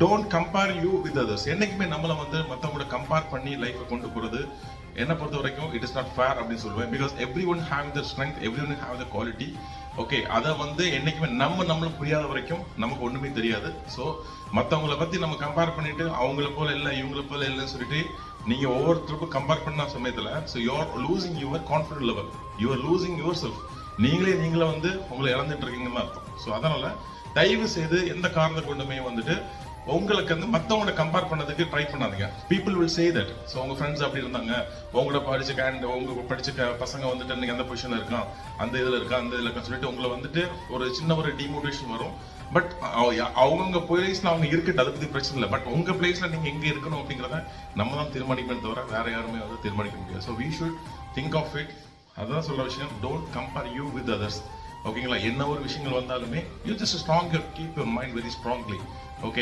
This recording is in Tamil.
Don't compare you with others. என்னைக்குமே நம்மளை வந்து மற்றவங்களோட கம்பேர் பண்ணி லைஃப்பை கொண்டு போகிறது என்னை பொறுத்த வரைக்கும் இட் இஸ் நாட் ஃபேர் அப்படின்னு சொல்லுவேன். Because every one have the strength, every one have the quality. Okay, அதை வந்து என்னைக்குமே நம்மளுக்கு புரியாத வரைக்கும் நமக்கு ஒன்றுமே தெரியாது. ஸோ மற்றவங்களை பற்றி நம்ம கம்பேர் பண்ணிட்டு அவங்கள போல இல்லை இவங்கள போல இல்லைன்னு சொல்லிட்டு நீங்கள் ஒவ்வொருத்தருக்கும் கம்பேர் பண்ண சமயத்தில் so you are losing your confident level, you are losing your self. நீங்களே வந்து உங்களை இழந்துட்டு இருக்கீங்கன்னு அர்த்தம். ஸோ அதனால தயவு செய்து எந்த காரணத்தை கொண்டுமே வந்துட்டு உங்களுக்கு வந்து மற்றவங்கள கம்பேர் பண்ணதுக்கு ட்ரை பண்ணாதீங்க. People will say that. So உங்க ஃப்ரெண்ட்ஸ் அப்படி இருந்தாங்க, உங்களோட படிச்ச பசங்க வந்துட்டு நீங்க அந்த பொசிஷன்ல இருக்கான், அந்த இதுல இருக்கான்னு சொல்லிட்டு உங்களை வந்துட்டு ஒரு சின்ன ஒரு டிமோட்டிவேஷன் வரும். பட் அவங்க பிளேஸ்ல அவங்க இருக்கட்டும், அதை பத்தி பிரச்சனை இல்லை. பட் உங்க பிளேஸ்ல நீங்க எங்க இருக்கணும் அப்படிங்கிறத நம்ம தான் தீர்மானிக்கணும் தவிர வேற யாருமே வந்து தீர்மானிக்க முடியாது. So we should think of it. அதான் சொல்ற விஷயம், don't compare you with others. ஓகேங்களா? என்ன ஒரு விஷயங்கள் வந்தாலுமே you just stronger, keep your mind very strongly.